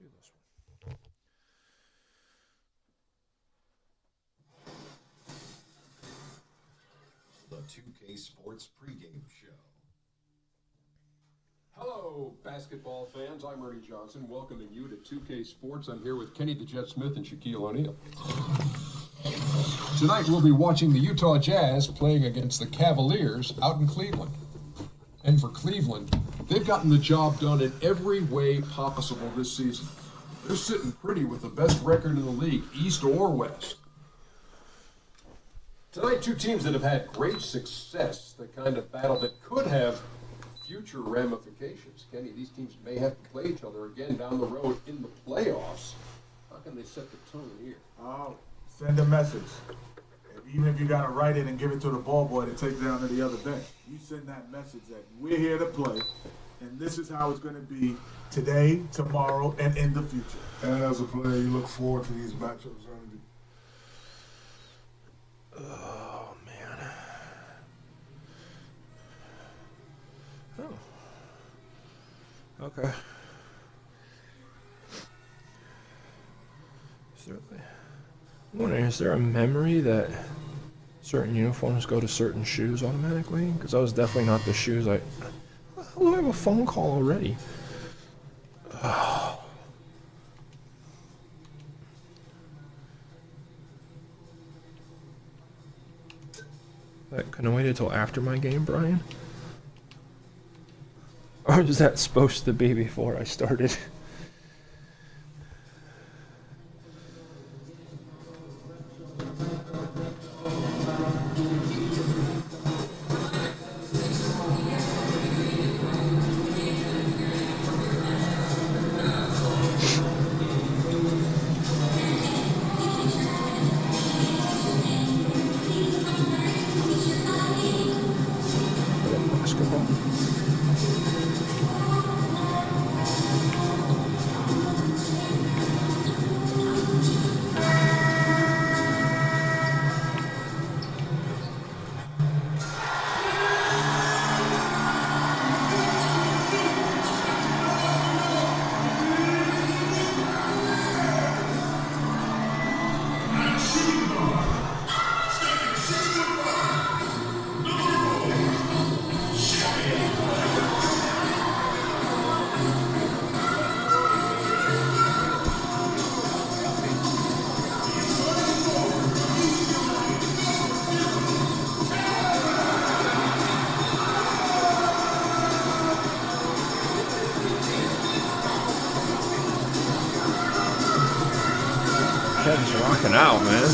do this one. The 2K Sports pregame show. Hello, basketball fans. I'm Ernie Johnson, welcoming you to 2K Sports. I'm here with Kenny the Jet Smith and Shaquille O'Neal. Tonight we'll be watching the Utah Jazz playing against the Cavaliers out in Cleveland. And for Cleveland, they've gotten the job done in every way possible this season. They're sitting pretty with the best record in the league, East or West. Tonight, two teams that have had great success, the kind of battle that could have future ramifications. Kenny, these teams may have to play each other again down the road in the playoffs. How can they set the tone here? Oh, send a message. Even if you got to write it and give it to the ball boy to take down to the other bench, you send that message that we're here to play, and this is how it's going to be today, tomorrow, and in the future. And as a player, you look forward to these matchups, Randy. Oh, man. Oh. Okay. I'm wondering, is there a memory that certain uniforms go to certain shoes automatically? Because that was definitely not the shoes I... How do I have a phone call already? Oh. Can I wait until after my game, Brian? Or is that supposed to be before I started? Kevin's rocking out, man.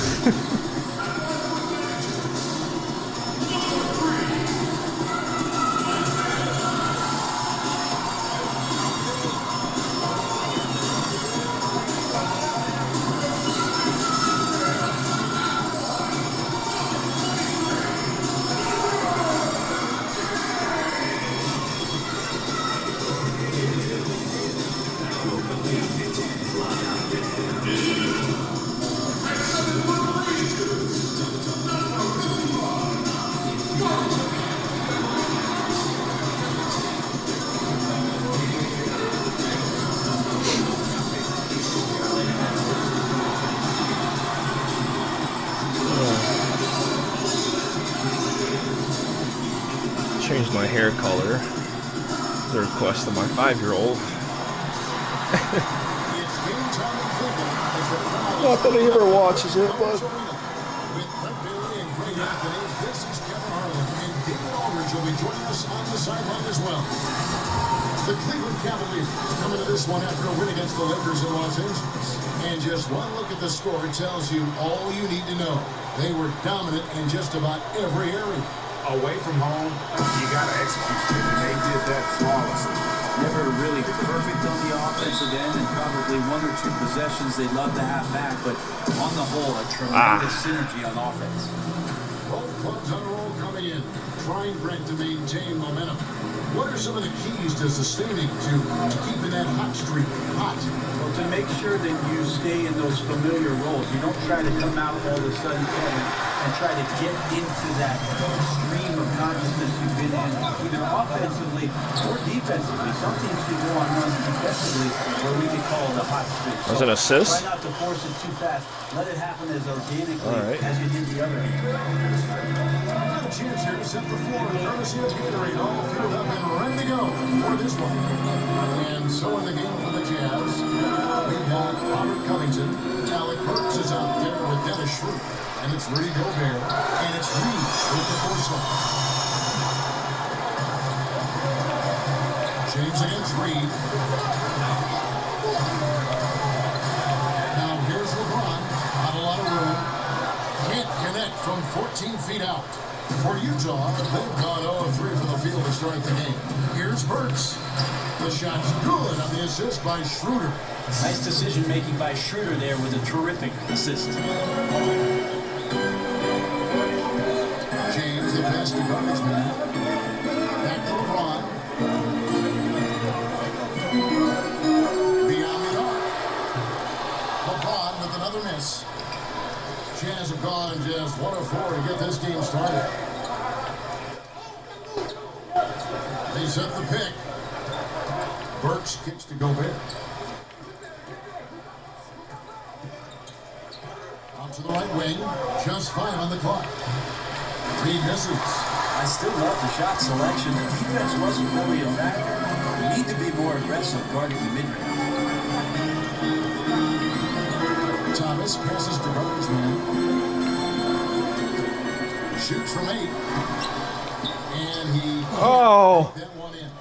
Changed my hair color. The request of my 5-year-old. Not that he ever watches it, but. With Brett Bailey and Greg Anthony, this is Kevin Harlan, and David Aldridge will be joining us on the sideline as well. The Cleveland Cavaliers coming to this one after a win against the Lakers in Los Angeles. And just one look at the score tells you all you need to know. They were dominant in just about every area. Away from home, you got to execute, and they did that flawlessly. Never really perfect on the offensive end, and probably one or two possessions they'd love to have back, but on the whole, a tremendous synergy on offense. Both clubs on a roll coming in, trying Brent to maintain momentum. What are some of the keys to sustaining, to keeping that hot streak hot? Well, to make sure that you stay in those familiar roles. You don't try to come out all of a sudden, Kevin, and try to get into that stream of consciousness you've been in, either offensively or defensively. Some teams can go on runs defensively where we could call it a hot streak. Was it an assist? Try not to force it too fast. Let it happen as organically as you did the other end. Chance here to set the floor, courtesy of Gatorade, all filled up and ready to go for this one. And so in the game for the Jazz, we've got Robert Covington, Alec Burks is out there with Dennis Schroeder, and it's Rudy Gobert, and it's Reed with the first one. James against Reed. Now here's LeBron, not a lot of room. Can't connect from 14 feet out. For Utah, they've gone 0-3 from the field to start the game. Here's Burks. The shot's good on the assist by Schroeder. Nice decision-making by Schroeder there with a terrific assist. James, the pass to garbage man. Back to LeBron. Beyond the arc. LeBron with another miss. Jazz have gone just 1 of 4 to get this game started. They set the pick. Burks kicks to Gobert. Out to the right wing. Just 5 on the clock. Reed misses. I still love the shot selection. The defense wasn't really a factor. You need to be more aggressive guarding the mid-range. Thomas passes to garbage man. Shoots from 8. And he that one in.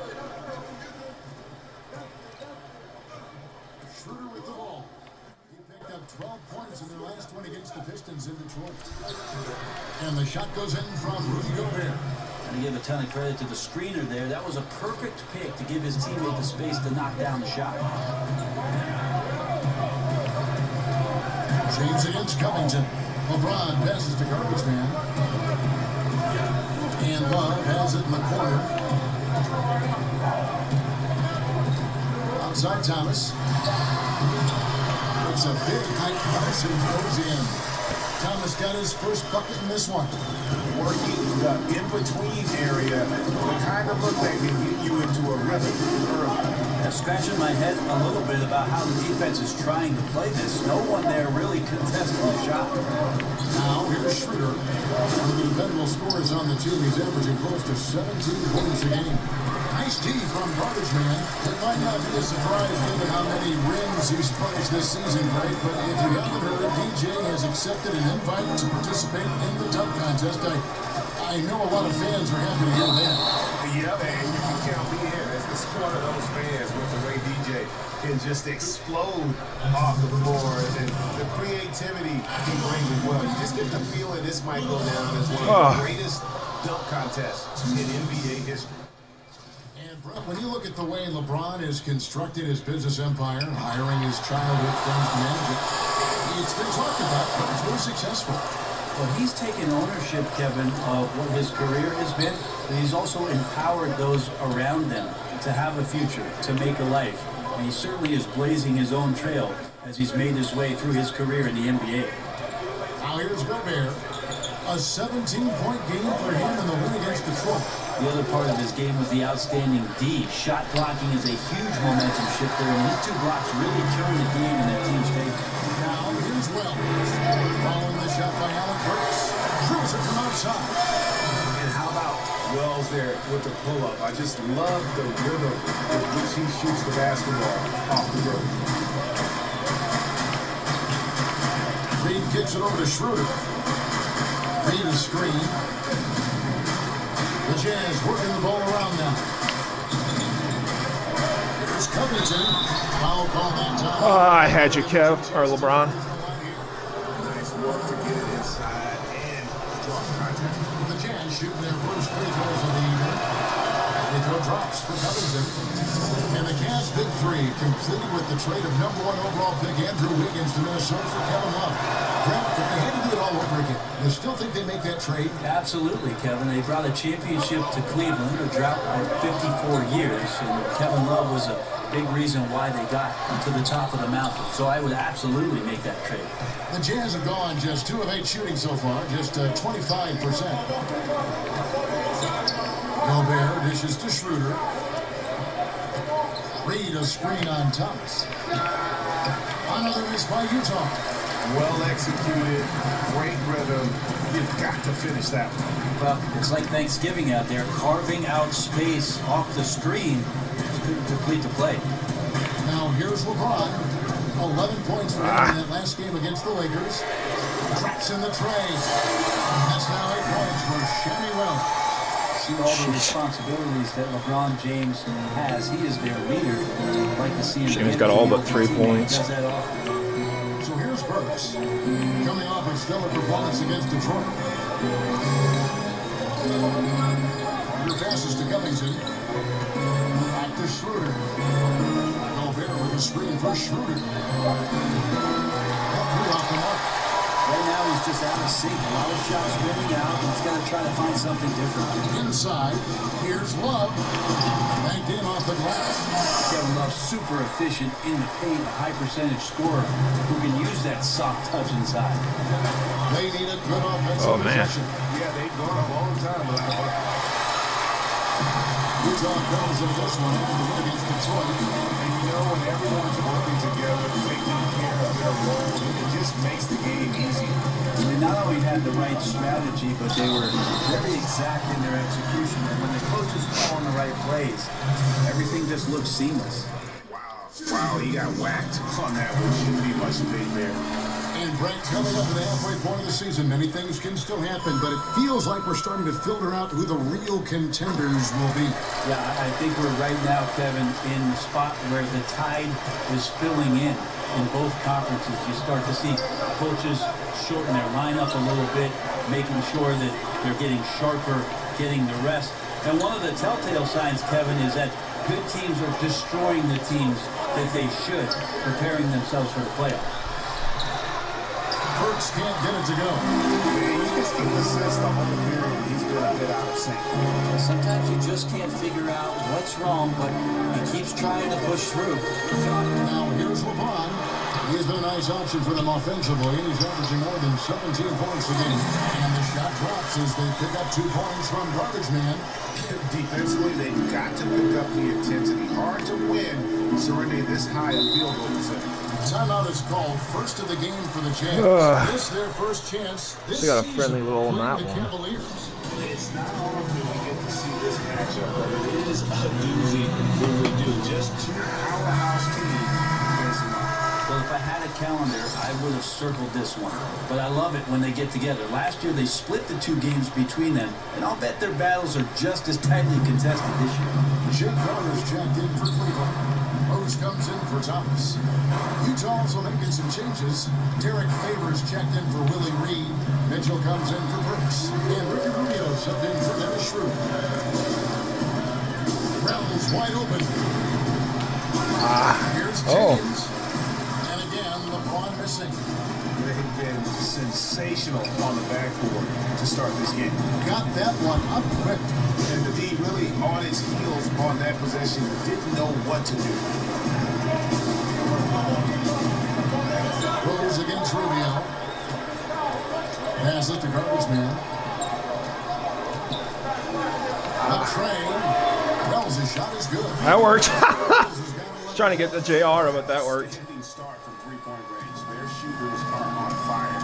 Schroeder with the ball. He picked up 12 points in their last one against the Pistons in Detroit. And the shot goes in from Rudy Gobert. And to give a ton of credit to the screener there, that was a perfect pick to give his teammate the space to knock down the shot. James against Covington. LeBron passes to garbage man. And Love has it in the corner. Outside Thomas. It's a big high pass and goes in. Thomas got his first bucket in this one. Working the in-between area, the kind of look that can get you into a rhythm early. I'm scratching my head a little bit about how the defense is trying to play this. No one there really contesting the shot. Now here's Schroeder. One of the dependable scorers on the team. He's averaging close to 17 points a game. Nice D from garbage man. It might not be a surprise given how many rings he's punched this season, Greg, but if you haven't heard, DJ has accepted an invite to participate in the dunk contest. I know a lot of fans are happy to hear that. Yeah, man, you can count me in. It's one of those fans with the way DJ can just explode off the floor, and the creativity he brings as well. You just get the feeling this might go down as one of the greatest dunk contests in NBA history. And Brett, when you look at the way LeBron has constructed his business empire, hiring his childhood friends to manage it, it's been talked about, but it's very successful. Well, he's taken ownership, Kevin, of what his career has been, but he's also empowered those around them to have a future, to make a life. And he certainly is blazing his own trail as he's made his way through his career in the NBA. Now here's Gobert. A 17-point game for him in the win against Detroit. The other part of his game was the outstanding D. Shot blocking is a huge momentum shifter, and his 2 blocks really turned the game in their team's favor. Now here's Wells. Following the shot by Alec Burks. Drills it from outside. And how about Wells there with the pull-up? I just love the rhythm with which he shoots the basketball off the road. Reed kicks it over to Schroeder. Reed is screen. The Jazz working the ball around now. Here's Covington. Foul call that time. I had you, Kev, or LeBron. Nice work to get it inside and draw contact. The Jazz shooting their first free throws of the evening. They throw drops for Covington. And the Cavs' big three completed with the trade of #1 overall pick Andrew Wiggins to Minnesota for Kevin Love. Brett, if they had to do it all over again, you still think they make that trade? Absolutely, Kevin. They brought a championship to Cleveland, a drought of 54 years, and Kevin Love was a big reason why they got to the top of the mountain. So I would absolutely make that trade. The Jazz have gone just 2 of 8 shooting so far, just 25%. Gobert dishes to Schroeder. Reed a screen on Thomas. Another miss by Utah. Well executed, great rhythm. You've got to finish that one. Well, it's like Thanksgiving out there, carving out space off the screen to complete the play. Now here's LeBron. 11 points for him in that last game against the Lakers. Traps in the tray. That's now 8 points for Shammy Well. See all the responsibilities that LeBron James has. He is their leader. I'd like to see him. Shammy's got all but 3 points. Does that often. So here's Burks, coming off a stellar performance against Detroit. Your passes to Covington. Back to Schroeder. Gobert with a screen for Schroeder. That three off the mark. Right now he's just out of sync. A lot of shots spinning out. He's got to try to find something different. Inside, here's Love. Banked in off the glass. Kevin Love super efficient in the paint, a high percentage scorer who can use that soft touch inside. They need a good offensive possession. Yeah, they've gone a long time without it. Utah comes in this one after the win against Detroit. And you know, when everyone's working together, taking care of their role, it just makes the game easier. They not only had the right strategy, but they were very exact in their execution. And when the coaches call on the right plays, everything just looks seamless. Wow, he got whacked on that one. Shouldn't be much debate there. And Brent, coming up to the halfway point of the season, many things can still happen, but it feels like we're starting to filter out who the real contenders will be. Yeah, I think we're right now, Kevin, in the spot where the tide is filling in both conferences. You start to see coaches shorten their lineup a little bit, making sure that they're getting sharper, getting the rest. And one of the telltale signs, Kevin, is that good teams are destroying the teams that they should, preparing themselves for the playoffs. Burks can't get it to go. You just get the sense the whole period he's been a bit out of sync. Sometimes you just can't figure out what's wrong, but he keeps trying to push through. Now here's LeBron. He has been a nice option for them offensively, and he's averaging more than 17 points a game. And the shot drops as they pick up 2 points from Garbage Man. Defensively, they've got to pick up the intensity. Hard to win surrendering this high a field goal percentage. Timeout is called. First of the game for the Jazz. This their first chance this They got a season friendly little on that playing the one. Cavaliers. It's not often we get to see this matchup, but it is a doozy when we do. Just 2 powerhouse teams facing off. Well, if I had a calendar, I would have circled this one. But I love it when they get together. Last year, they split the 2 games between them, and I'll bet their battles are just as tightly contested this year. Jake Carter's checked in for Cleveland. Rose comes in for Thomas. Utah also making some changes. Derek Favors checked in for Willie Reed. Mitchell comes in for Brooks. And Ricky Rubio subbed in for Dennis Schroeder. Reynolds wide open. Here's Jenkins. And again, LeBron missing. They've been sensational on the backboard to start this game. Got that one up quick. And the D really on his heels on that possession, didn't know what to do. Rose against Rubio. Pass it to Garbage Man. The train. Wells' shot is good. That worked. Trying to get the JR, but that worked. Standing start from 3-point range. Their shooters are on fire.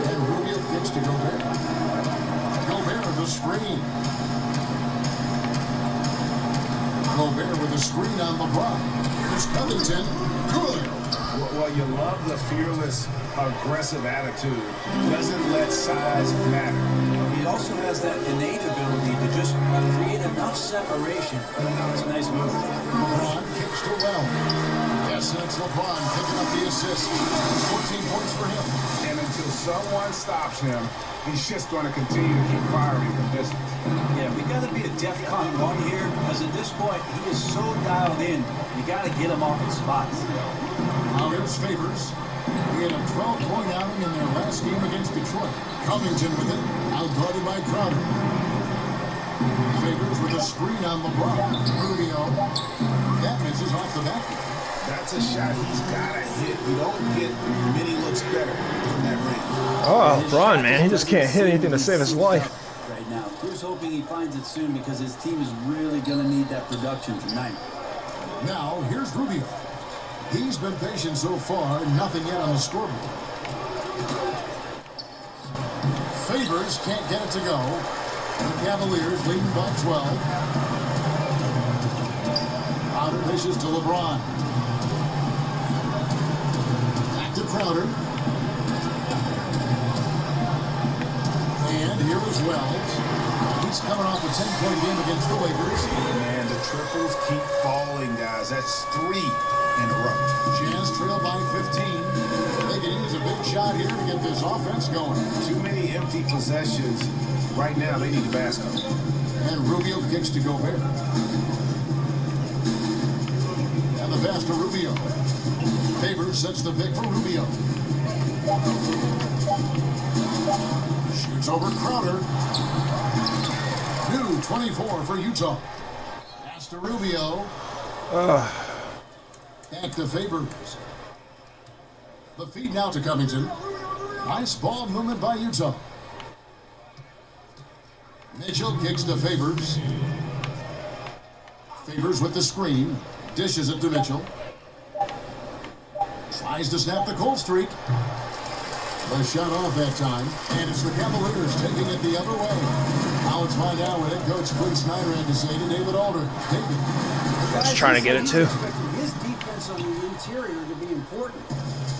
And Rubio gets to Gobert. Gobert with a screen. Gobert with a screen on LeBron. Here's Covington. Good. Well, you love the fearless, aggressive attitude. Doesn't let size matter. He also has that innate ability to just create enough separation. It's a nice move. LeBron kicks to Well. Yes, and it's LeBron picking up the assist. 14 points for him. And until until someone stops him, he's just going to continue to keep firing from distance. Yeah, we got to be a DEFCON 1 here, because at this point, he is so dialed in, you got to get him off his spots. Now here's Favors. He had a 12-point outing in their last game against Detroit. Covington with it, outguarded by Crowder. Favors with a screen on LeBron. Rubio. That misses off the back. That's a shot he's got to hit. You don't get many looks better from that range. Oh, LeBron, man, he just can't hit anything to save his life. Right now, here's hoping he finds it soon, because his team is really going to need that production tonight. Now, here's Rubio. He's been patient so far, nothing yet on the scoreboard. Favors can't get it to go. The Cavaliers leading by 12. Crowder dishes to LeBron. Back to Crowder. And here is Wells. He's coming off a 10-point game against the Lakers. Man, the triples keep falling, guys. That's 3 in a row. Jazz trail by 15. They can use a big shot here to get this offense going. Too many empty possessions. Right now, they need a basket. And Rubio kicks to Gobert. And the pass to Rubio. Favors sets the pick for Rubio. Shoots over Crowder. New 24 for Utah. Pass to Rubio. Back to Favors. The feed now to Covington. Nice ball movement by Utah. Mitchell kicks to Favors. Favors with the screen. Dishes it to Mitchell. Tries to snap the cold streak. The shot off that time. And it's the Cavaliers taking it the other way. Now let's find out what head coach Quinn Snyder had to say to David Alder. David. I was trying to get it too. His defense on the interior to be important.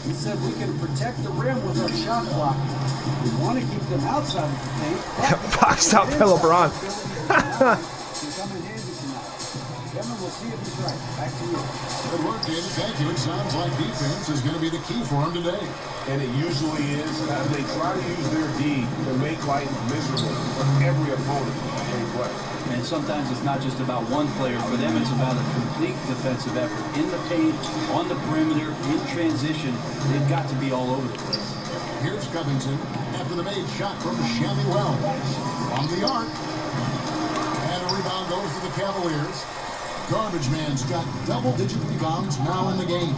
He said we can protect the rim with our shot block. We want to keep them outside of the paint. Boxed out by LeBron. Kevin, we'll see if he's right. Back to you. Good work, David. Thank you. It sounds like defense is going to be the key for him today. And it usually is. They try to use their D to make life miserable for every opponent they play. And sometimes it's not just about one player. For them, it's about a complete defensive effort. In the paint, on the perimeter, in transition. They've got to be all over the place. Here's Covington after the made shot from Shelly Wells. From the arc. And a rebound goes to the Cavaliers. Garbage Man's got double-digit rebounds now in the game.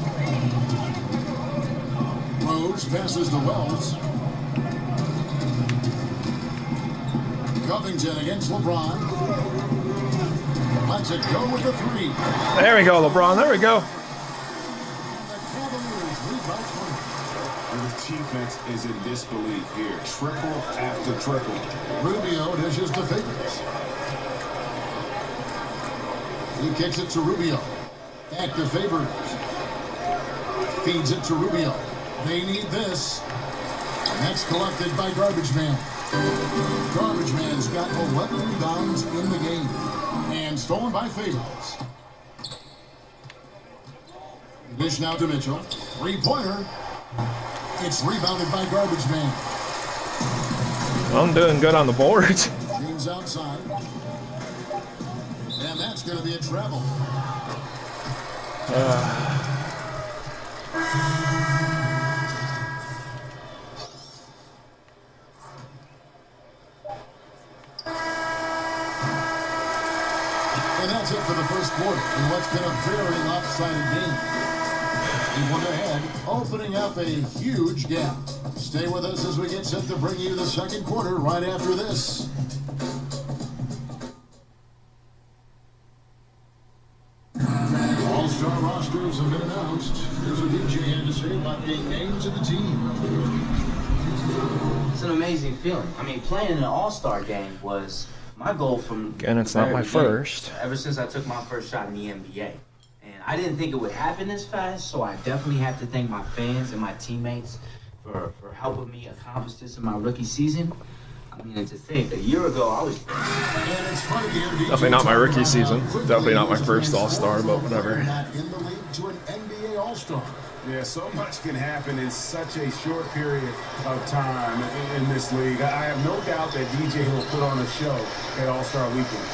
Rose passes to Wells. Covington against LeBron. Lets it go with the 3. There we go, LeBron. There we go. And the Cavaliers lead by 20. And the defense is in disbelief here. Triple after triple. Rubio dishes to Favors. He kicks it to Rubio. Back to Favors. Feeds it to Rubio. They need this. And that's collected by Garbage Man. Garbage Man's got 11 rebounds in the game. And stolen by Favors. Dish now to Mitchell. 3-pointer. It's rebounded by Garbage Man. I'm doing good on the boards. James outside. And that's going to be a travel. And that's it for the first quarter in what's been a very lopsided game. Cleveland ahead, opening up a huge gap. Stay with us as we get set to bring you the second quarter right after this. All-star rosters have been announced. Here's what DJ had to say about the names of the team. It's an amazing feeling. I mean, playing in an all-star game was my goal from Again, it's not my first. Ever since I took my first shot in the NBA. And I didn't think it would happen this fast, so I definitely have to thank my fans and my teammates for helping me accomplish this in my rookie season. I mean, and to think, a year ago, I was... Definitely not my rookie season. Definitely not my first All-Star, but whatever. In the league to an NBA All-Star. Yeah, so much can happen in such a short period of time in this league. I have no doubt that DJ will put on a show at All-Star Weekend.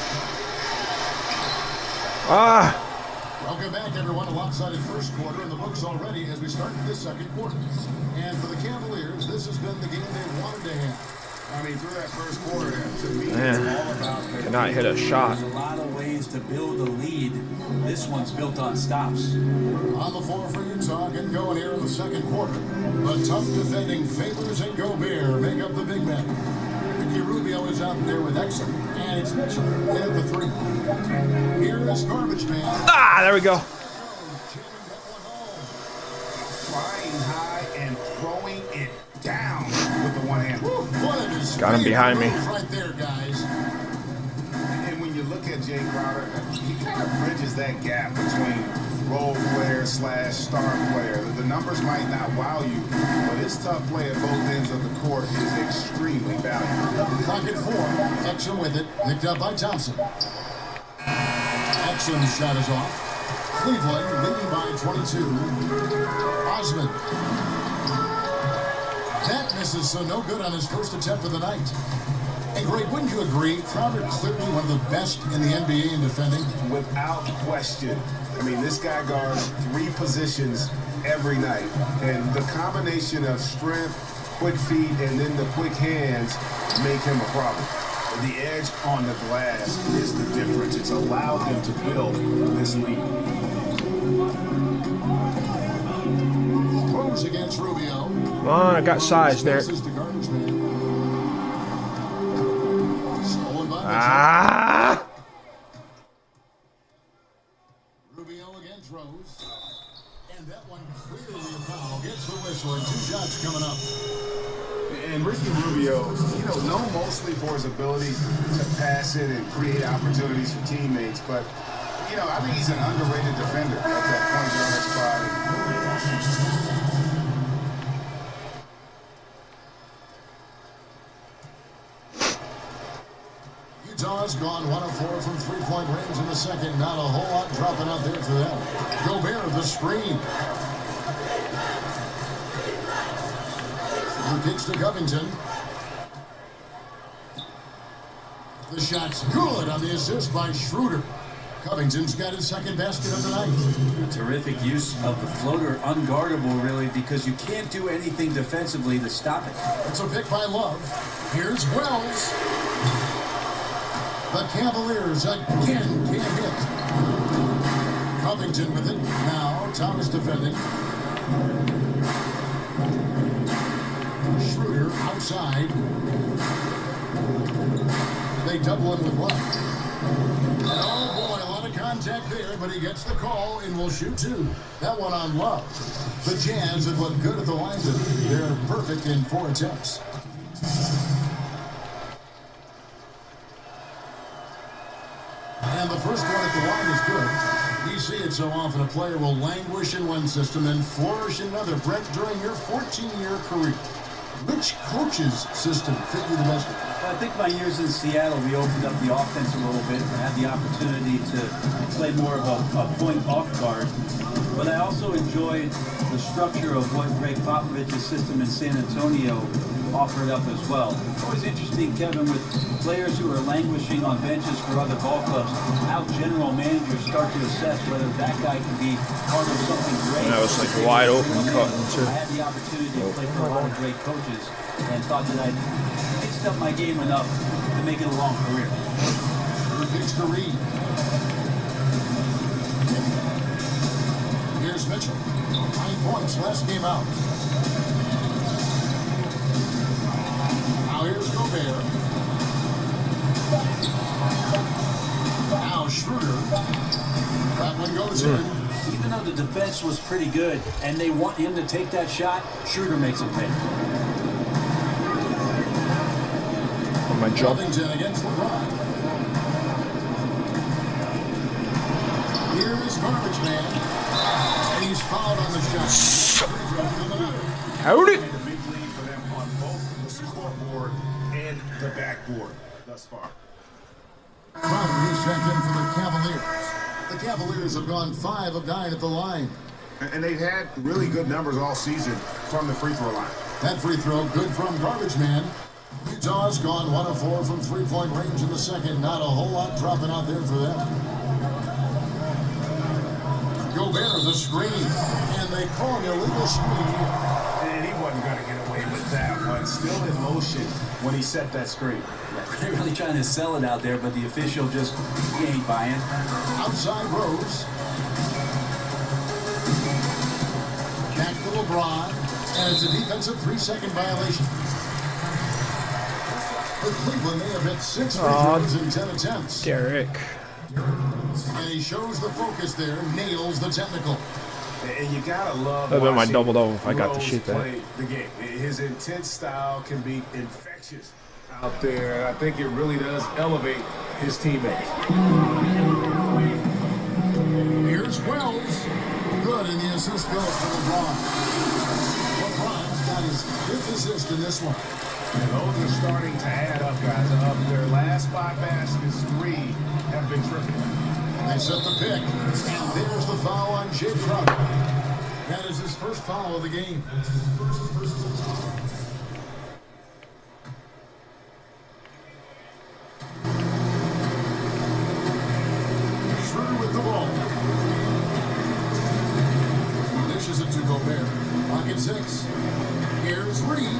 Welcome back, everyone. A lopsided first quarter in the books already as we start this second quarter. And for the Cavaliers, this has been the game they wanted to have. I mean, through that first quarter, to me, it's all about... Cannot hit a shot. There's a lot of ways to build a lead. This one's built on stops. On the floor for Utah, getting going here in the second quarter. The tough defending Favors and Gobert make up the big man. Ricky Rubio is out there with Exum, and it's Mitchell in at the three. Here is Garbage Man. There we go. Flying high and throwing it down with the one hand. Got him behind me. Right there, guys. And when you look at Jay Crowder, he kind of bridges that gap between role player / star player. The numbers might not wow you, but his tough play at both ends of the court is extremely valuable. Clock at 4. Exum with it, picked up by Thompson. Exum's shot is off. Cleveland leading by 22. Osman. That misses, so no good on his first attempt of the night. And Greg, wouldn't you agree? Crowder clearly one of the best in the NBA in defending. Without question. I mean, this guy guards 3 positions every night. And the combination of strength, quick feet, and then the quick hands make him a problem. The edge on the glass is the difference. It's allowed them to build this lead. Throws against Rubio. Come on, I got size there. Rubio again throws. And that one clearly a foul. Gets the whistle and 2 shots coming up. And Ricky Rubio, known mostly for his ability to pass it and create opportunities for teammates, but, I think he's an underrated defender at that point guard spot. Utah's gone 1 of 4 from three-point range in the second. Not a whole lot dropping out there for them. Gobert, the screen. He kicks to Covington. The shot's good on the assist by Schroeder. Covington's got his second basket of the night. A terrific use of the floater, unguardable really, because you can't do anything defensively to stop it. It's a pick by Love. Here's Wells. The Cavaliers again can't hit. Covington with it. Now Thomas defending. Schroeder outside. They double him with Love. Oh boy, a lot of contact there, but he gets the call and will shoot 2. That one on Love. The Jazz have looked good at the line. They're perfect in 4 attempts. And the first one at the line is good. We see it so often. A player will languish in one system and flourish in another. Brent, during your 14-year career, which coach's system fit you the best? I think my years in Seattle, we opened up the offense a little bit. I had the opportunity to play more of a point off guard. But I also enjoyed the structure of what Greg Popovich's system in San Antonio offered up as well. It's always interesting, Kevin, with players who are languishing on benches for other ball clubs, how general managers start to assess whether that guy can be part of something great. That was like a wide open cut. I had the opportunity to play for a lot of great coaches and thought that I'd fixed up my game enough to make it a long career. Pitch to Reed. Here's Mitchell. 9 points, last game out. Now here's Gobert. Now Schroeder. That one goes in. Even though the defense was pretty good and they want him to take that shot, Schroeder makes him pay. On my jump. Covington against LeBron. Here is Garbage Man. And he's fouled on the shot. Howdy. A big lead for them on both the scoreboard and the backboard thus far. Crowder is checked in for the Cavaliers. The Cavaliers have gone 5 of 9 at the line. And they've had really good numbers all season from the free throw line. That free throw good from Garbage Man. Utah's gone 1 of 4 from three-point range in the second. Not a whole lot dropping out there for them. Gobert the screen, and they call an illegal screen. And he wasn't going to get away with that one. Still in motion when he set that screen. They're really trying to sell it out there, but the official just, he ain't buying. Outside Rose. Back to LeBron, and it's a defensive 3-second violation. For Cleveland, they have hit 6 free throws in 10 attempts. Derek. And he shows the focus there, nails the technical. And you gotta love That'd been my watching double-double if I got to Rose shoot that. play the game. His intense style can be infectious out there, and I think it really does elevate his teammates. Here's Wells. Good, and the assist goes for LeBron. LeBron's got his 5th assist in this one. And those are starting to add up, guys. Up their last 5 baskets, 3 have been tripping. They set the pick, and there's the foul on Jay Crowder. That is his first foul of the game. Schroeder with the ball. Dishes it to Gobert. Pocket 6. Here's Reed.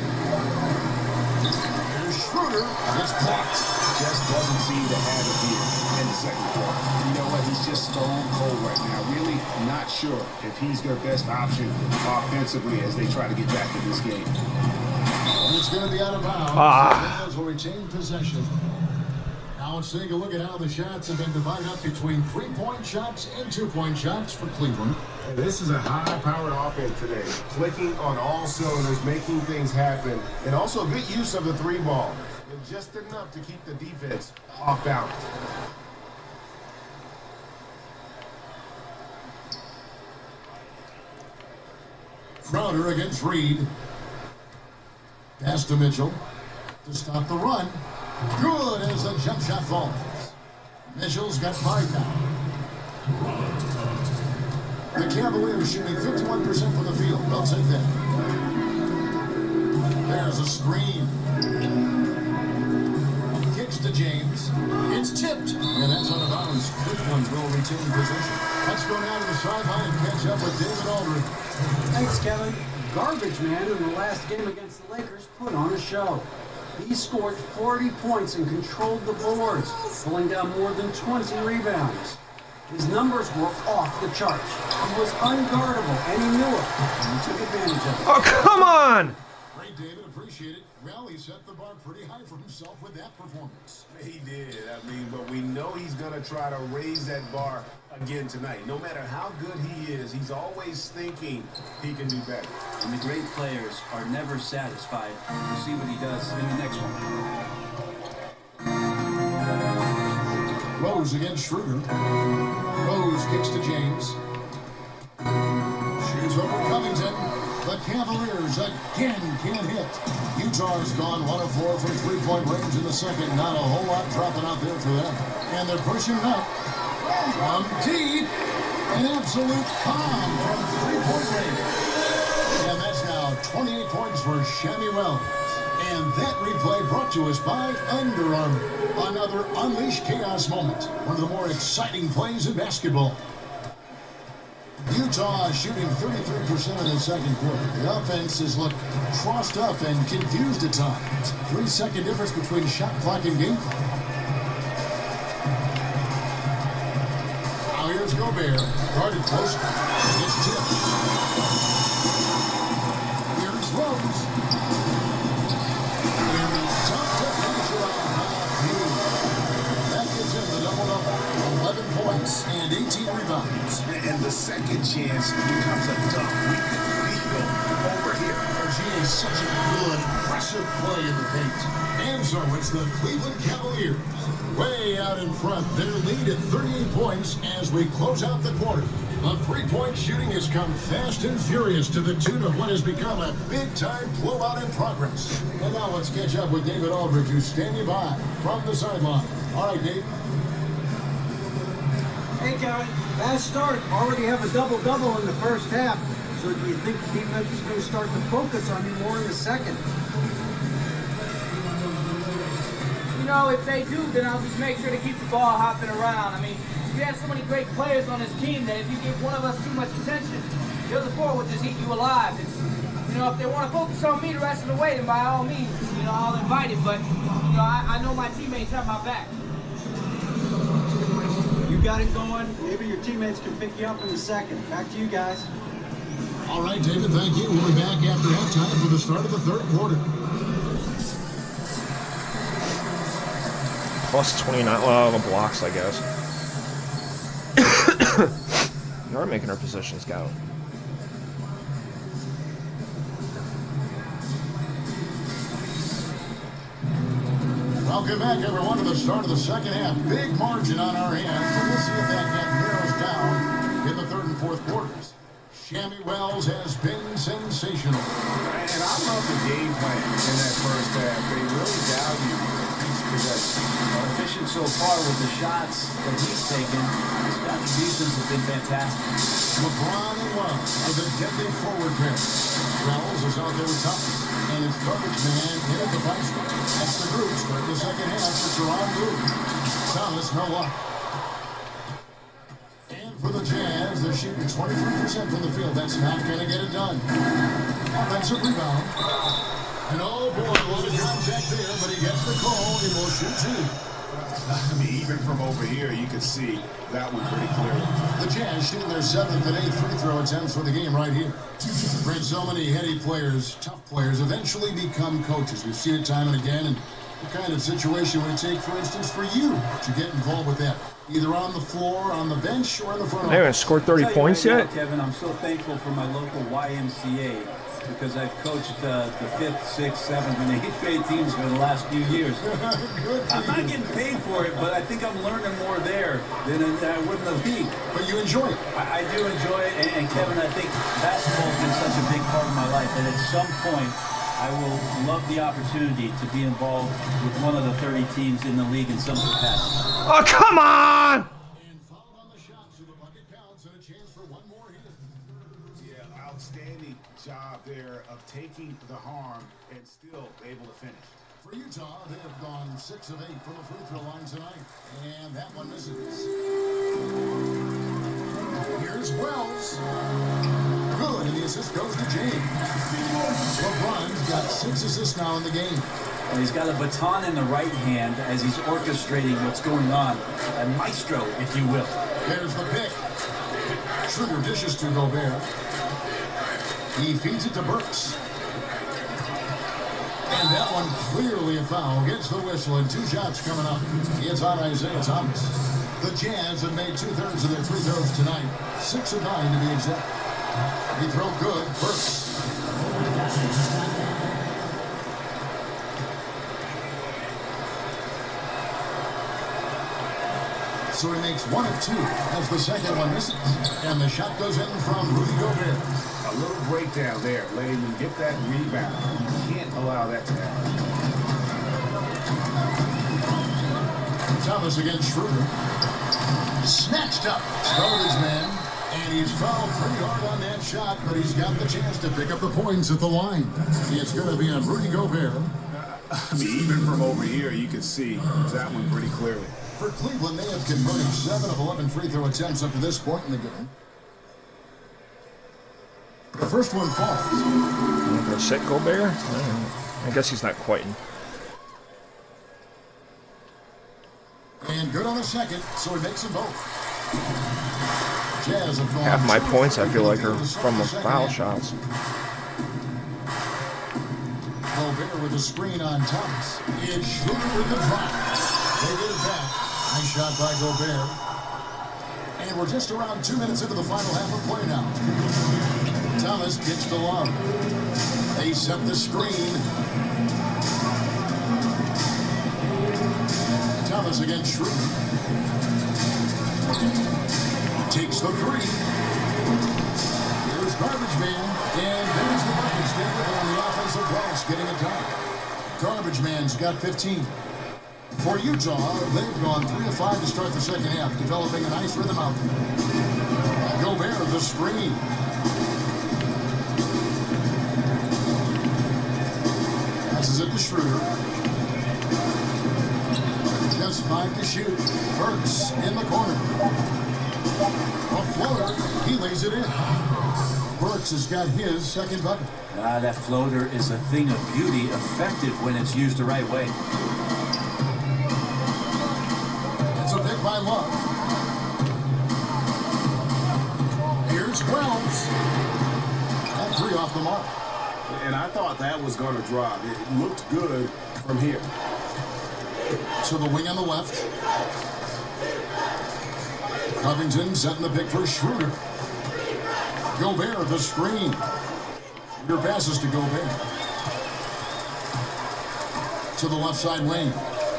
Here's Schroeder. It's blocked. Just doesn't seem to have it here in the second quarter. You know what? He's just stone cold right now. Really not sure if he's their best option offensively as they try to get back in this game. And it's going to be out of bounds. The Windows will retain possession. Now let's take a look at how the shots have been divided up between 3-point shots and 2-point shots for Cleveland. And this is a high-powered offense today. Clicking on all cylinders, making things happen, and also good use of the 3-ball. Just enough to keep the defense off balance. Crowder against Reed. Pass to Mitchell to stop the run. Good as the jump shot falls. Mitchell's got 5 now. The Cavaliers shooting 51% from the field. They'll take that. There's a screen. Kicks to James. It's tipped. And that's out of bounds. Cleveland will retain possession. Let's go down to the sideline and catch up with David Aldridge. Thanks, Kevin. Garbage Man in the last game against the Lakers put on a show. He scored 40 points and controlled the boards, pulling down more than 20 rebounds. His numbers were off the charts. He was unguardable, and he knew it, and he took advantage of it. Oh, come on! Great, David. Appreciate it. Well, he set the bar pretty high for himself with that performance. He did. I mean, but we know he's going to try to raise that bar again tonight. No matter how good he is, he's always thinking he can do better. And the great players are never satisfied. We'll see what he does in the next one. Rose against Schroeder. Rose kicks to James. Shoots over Covington. The Cavaliers again can't hit. Utah's gone 1 of 4 from 3-point range in the second. Not a whole lot dropping out there for them. And they're pushing it up. From deep. An absolute bomb from 3-point range. And that's now 28 points for Shammy Wells. And that replay brought to us by Under Armour. Another Unleash Chaos moment. One of the more exciting plays in basketball. Utah shooting 33% in the second quarter. The offense has looked crossed up and confused at times. 3-second difference between shot clock and game clock. Now here's Gobert. Guarded close. It's tipped. Here's Rose. And the top to finish it off. That gives him the double-double. 11 points and 18 rebounds. And the second chance becomes a dunk. We can feel over here. He is such a good, impressive play in the paint. And so it's the Cleveland Cavaliers way out in front. Their lead at 38 points as we close out the quarter. The 3-point shooting has come fast and furious to the tune of what has become a big-time blowout in progress. And now let's catch up with David Aldridge, who's standing by from the sideline. All right, Dave. Hey, Hey, Kevin, fast start. Already have a double-double in the first half. So do you think the defense is going to start to focus on you more in the second? You know, if they do, then I'll just make sure to keep the ball hopping around. I mean, we have so many great players on this team that if you give one of us too much attention, the other four will just eat you alive. And, you know, if they want to focus on me the rest of the way, then by all means, you know, I'll invite it. But, you know, I know my teammates have my back. You got it going. Maybe your teammates can pick you up in the second. Back to you guys. All right, David, thank you. We'll be back after halftime for the start of the third quarter. Plus 29, well, the blocks, I guess. You are making our position scout. Welcome back, everyone, to the start of the second half. Big margin on our hands, so we'll see if that gap narrows down in the third and fourth quarters. Shammy Wells has been sensational. And I love the game plan in that first half. They really value each possession. Efficient so far with the shots that he's taken. His contributions have been fantastic. LeBron and Wells are the deadly forward pair. Wells is out there with Thomas, and it's garbage man in at the fight spot. That's the group start the second half for Toronto. Thomas, no luck. And for the Jazz, they're shooting 23% from the field. That's not going to get it done. Offensive rebound. And oh boy, a lot of contact there, but he gets the call. He will shoot two. I mean, even from over here, you could see that one pretty clearly. The Jazz shooting their 7th and 8th free throw attempts for the game right here. Brent, so many heady players, tough players, eventually become coaches. We've seen it time and again. And what kind of situation would it take, for instance, for you to get involved with that? Either on the floor, on the bench, or in the front They haven't scored 30 points right yet? now, Kevin, I'm so thankful for my local YMCA because I've coached the 5th, 6th, 7th, and 8th grade teams for the last few years. I'm not getting paid for it, but I think I'm learning more there than I would in the league. But you enjoy it. I do enjoy it, and Kevin, I think basketball has been such a big part of my life that at some point I will love the opportunity to be involved with one of the 30 teams in the league in some capacity. Oh, come on! And fouled on the shot, so the bucket counts, and a chance for one more hit. Yeah, outstanding job there of taking the harm and still able to finish. For Utah, they have gone 6 of 8 from the free throw line tonight. And that one misses. Here's Wells. Good, and the assist goes to James. LeBron's got 6 assists now in the game. And he's got a baton in the right hand as he's orchestrating what's going on. A maestro, if you will. There's the pick. Schroeder dishes to Gobert. He feeds it to Burks. And that one clearly a foul. Gets the whistle and 2 shots coming up. It's on Isaiah Thomas. The Jazz have made 2/3 of their free throws tonight. 6 of 9 to be exact. Free throw good. Burks. So he makes 1 of 2 as the second one misses. And the shot goes in from Rudy Gobert. A little breakdown there, letting him get that rebound. You can't allow that to happen. Thomas against Schroeder. Snatched up. Garbage man. And he's fouled pretty hard on that shot, but he's got the chance to pick up the points at the line. It's going to be on Rudy Gobert. I mean, even from over here, you can see that one pretty clearly. For Cleveland, they have converted 7 of 11 free throw attempts up to this point in the game. The first one falls. You gonna sit Gobert? I guess he's not quitting. And good on the second, so he makes them both. Jazz have gone Half my points, I feel like, are from the foul shots. Gobert with a screen on Thomas. It's Schroeder with the drop. They get it back. Nice shot by Gobert. And we're just around 2 minutes into the final half of play now. Thomas gets to Love. They set the screen. Thomas against Schroeder. Takes the 3. Here's Garbage Man. And there's the bucket stand on the offensive glass, getting it done. Garbage Man's got 15. For Utah, they've gone 3 of 5 to start the second half, developing a nice rhythm out there. Gobert, the screen. Passes it to Schroeder. Just 5 to shoot. Burks in the corner. A floater. He lays it in. Burks has got his second bucket. That floater is a thing of beauty, effective when it's used the right way. It's a pick by Love. Here's Wells. That 3 off the mark. And I thought that was going to drop. It looked good from here. To the wing on the left. Covington setting the pick for Schroeder. Gobert, the screen. Your passes to Gobert. To the left side wing.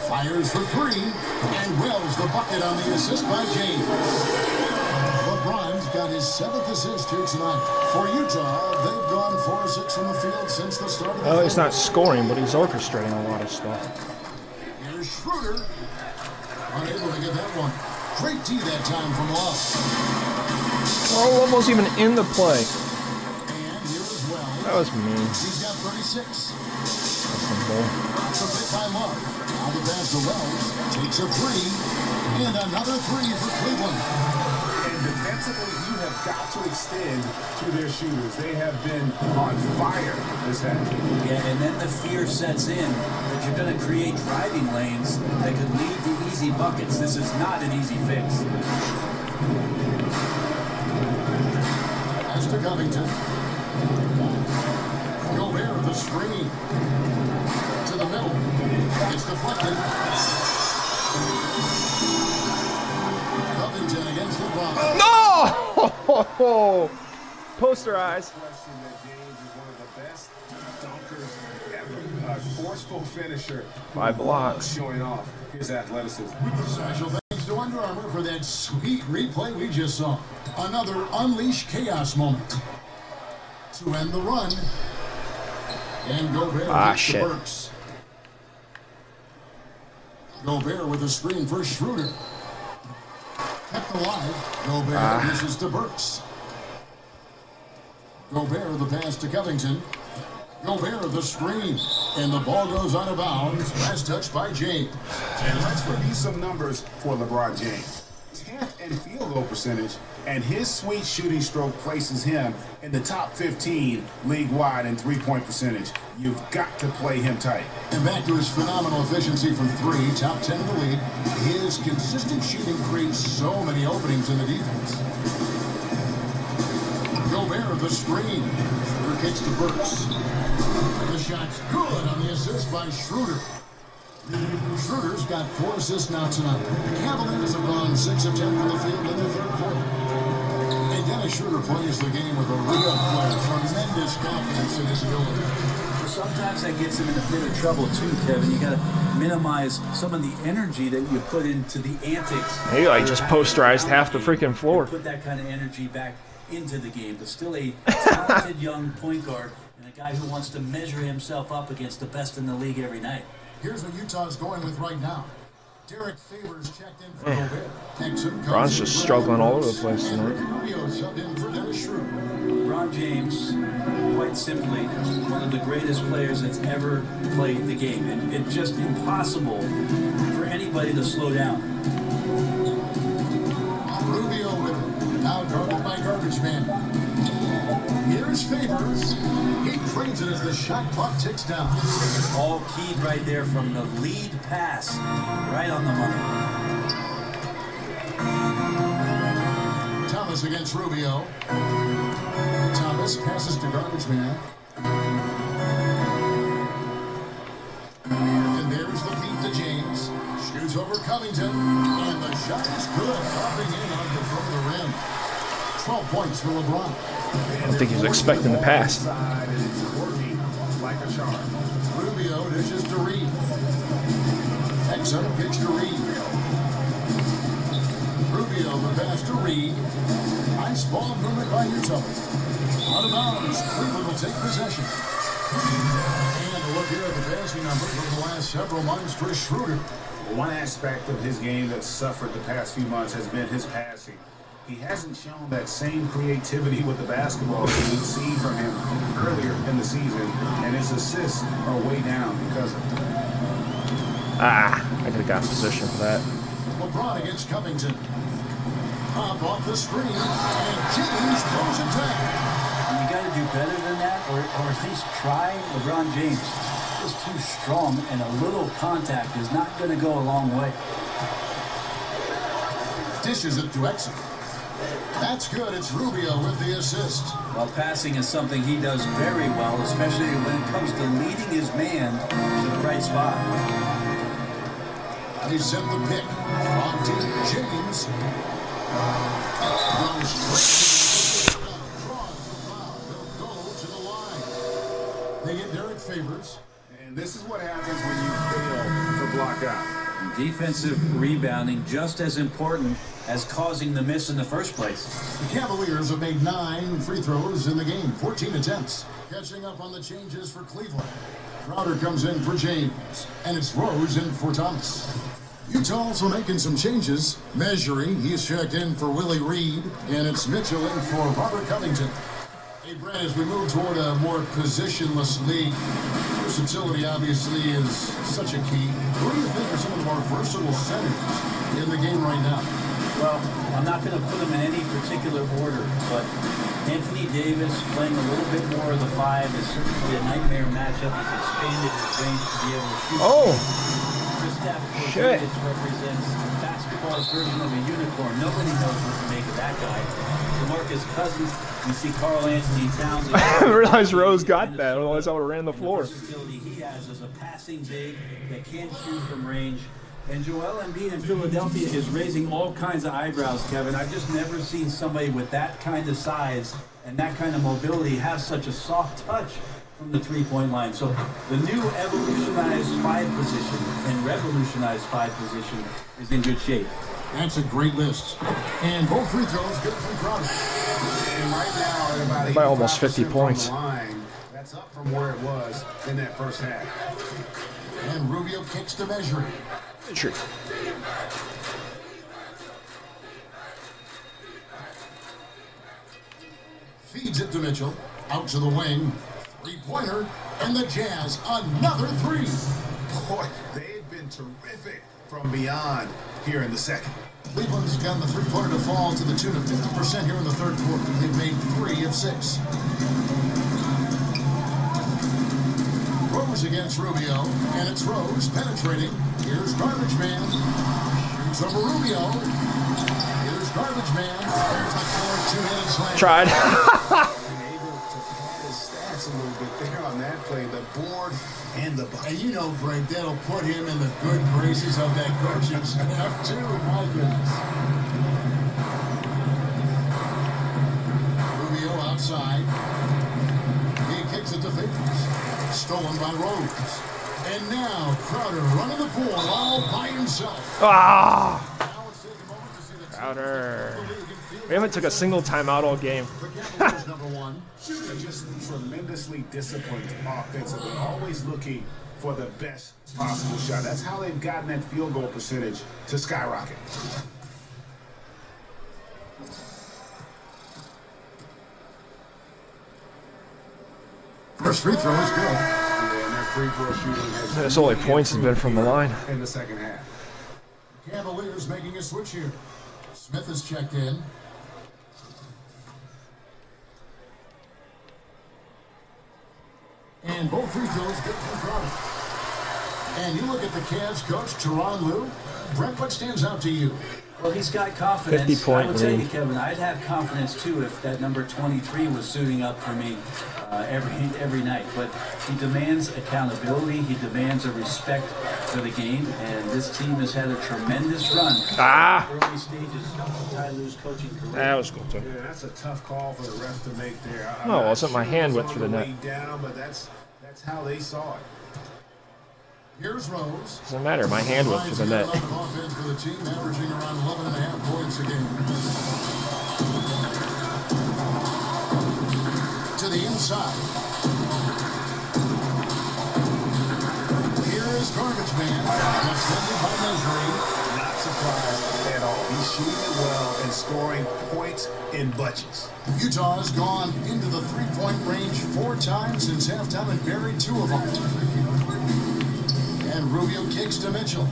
Fires for 3. And Wells the bucket on the assist by James. LeBron's got his 7th assist here tonight. For Utah, they've gone 4 of 6 from the field since the start of the Oh, he's not scoring, but he's orchestrating a lot of stuff. Here's Schroeder. Unable to get that one. Great D that time from Love. Oh, Love wasn't even in the play. And here as well. That was mean. He's got 36. That's some bull. It's a pick by Love. Now the pass to Wells. Takes a 3. And another 3 for Cleveland. And defensively, you have got to extend to their shooters. They have been on fire this half. Yeah, and then the fear sets in that you're going to create driving lanes that could lead to easy buckets. This is not an easy fix. Pass to Covington. Gobert, the screen. To the middle. It's deflected. Covington against LeBron. No! Poster eyes. Question that James is one of the best dunkers ever. A forceful finisher. 5 blocks. Showing off his athleticism. Special thanks to Under Armour for that sweet replay we just saw. Another Unleash Chaos moment. To end the run. And Gobert gets the Burks. Gobert with a screen for Schroeder. Kept alive. Gobert dishes to Burks. Gobert the pass to Covington. Gobert the screen. And the ball goes out of bounds. Last touch by James. And let's review some numbers for LeBron James. 10th in field goal percentage, and his sweet shooting stroke places him in the top 15 league-wide in three-point percentage. You've got to play him tight. And back to his phenomenal efficiency from 3, top 10 in the league. His consistent shooting creates so many openings in the defense. Gobert the screen. Schroeder kicks to Burks. The shot's good on the assist by Schroeder. Schroeder's got 4 assists now tonight. The Cavaliers have gone 6 of 10 from the field in the third quarter. And Dennis Schroeder plays the game with a real flair, tremendous confidence in his ability. Sometimes that gets him in a bit of trouble too, Kevin. You got to minimize some of the energy that you put into the antics. He like just posterized half the freaking floor. Put that kind of energy back into the game, but still a talented young point guard and a guy who wants to measure himself up against the best in the league every night. Here's what Utah's going with right now. Derek Favors checked in for Gobert. Bron's just struggling all over the place tonight. LeBron James, quite simply, one of the greatest players that's ever played the game. And it's just impossible for anybody to slow down. Rubio with it. Now guarded by Garbage Man. Here's Favors. He trains it as the shot clock ticks down. All keyed right there from the lead pass. Right on the money. Thomas against Rubio. Thomas passes to Garbage Man. And there's the feed to James. Shoots over Covington. And the shot is good. Popping in on the front of the rim. 12 points for LeBron. I don't think he was expecting the pass. Rubio dishes to Reed. Exum pitch to Reed. Rubio the pass to Reed. Nice ball movement by Utah. Out of bounds. Cleveland will take possession. And a look here at the passing numbers over the last several months for Schroeder. one aspect of his game that's suffered the past few months has been his passing. He hasn't shown that same creativity with the basketball that we've seen from him earlier in the season, and his assists are way down because of it. I could have got position for that. LeBron against Covington. Up off the screen, and James throws it back. You got to do better than that, or at least try. LeBron James is too strong, and a little contact is not going to go a long way. Dishes it to Exum. That's good. It's Rubio with the assist. Well, passing is something he does very well, especially when it comes to leading his man to the right spot. He sent the pick on deep. James. Runs straight to the foul. They'll go to the line. They get Derek Favors. And this is what happens when you fail to block out. Defensive rebounding just as important as causing the miss in the first place. The Cavaliers have made 9 free throws in the game, 14 attempts. Catching up on the changes for Cleveland. Crowder comes in for James, and it's Rose in for Thomas. Utah also making some changes. Measuring, he's checked in for Willie Reed, and it's Mitchell in for Robert Covington. Hey, Brad, as we move toward a more positionless league, versatility obviously is such a key. What do you think are some of the more versatile centers in the game right now? Well, I'm not going to put them in any particular order, but Anthony Davis playing a little bit more of the 5 is certainly a nightmare matchup. He's expanded his range to be able to shoot. Oh! Shit. Represents basketball's version of a unicorn. Nobody knows what to make of that guy. DeMarcus Cousins, you see Karl Anthony Towns. I didn't realize Rose got that, otherwise I would have ran the floor. The versatility he has as a passing big that can shoot from range. And Joel Embiid in Philadelphia is raising all kinds of eyebrows, Kevin. I've just never seen somebody with that kind of size and that kind of mobility have such a soft touch from the three-point line. So the new evolutionized 5 position and revolutionized 5 position is in good shape. That's a great list. And both free throws good from Crowder. And right now, at about by almost 50 points. Line, that's up from where it was in that first half. And Rubio kicks to measure. Sure. Feeds it to Mitchell. Out to the wing. Three-pointer. And the Jazz, another 3. Boy, they've been terrific from beyond here in the second. Cleveland's gotten the three-pointer to fall to the tune of 50% here in the third quarter. They've made 3 of 6. Rose against Rubio, and it's Rose penetrating. Here's Garbage Man. Shoots over Rubio. Here's Garbage Man. There's a killer two-handed slam. Tried. Able to pad his stats a little bit there on that play. The board and the bucket. And you know, Greg, that'll put him in the good graces of that coaching staff, too. My goodness. Rubio outside. He kicks it to Favors. Stolen by Rose. And now Crowder running the floor all by himself. Ah! Crowder. We haven't took a single timeout all game. They're just tremendously disciplined offensively, always looking for the best possible shot. That's how they've gotten that field goal percentage to skyrocket. First free throw is good. Yeah, and their free throw shooting has That's only points has been from the line. in the second half. Cavaliers making a switch here. Smith is checked in. And both free throws good from Crowder. And you look at the Cavs coach, Tyronn Lue. Brent, what stands out to you? Well, he's got confidence. 50-point I would tell you, lead. Kevin, I'd have confidence too if that number 23 was suiting up for me every night. But he demands accountability. He demands a respect for the game. And this team has had a tremendous run. Early stages of Ty Lue's coaching career. That was cool too. Yeah, that's a tough call for the refs to make there. No, it wasn't. My hand went through the net. Down, but that's how they saw it. Here's Rose. Doesn't matter. My hand went through the net. Offense for the team, averaging around 11.5 points a game. To the inside. Here is Garbage Man. Extended by scoring points in bunches. Utah has gone into the three-point range 4 times since halftime and buried 2 of them. And Rubio kicks to Mitchell.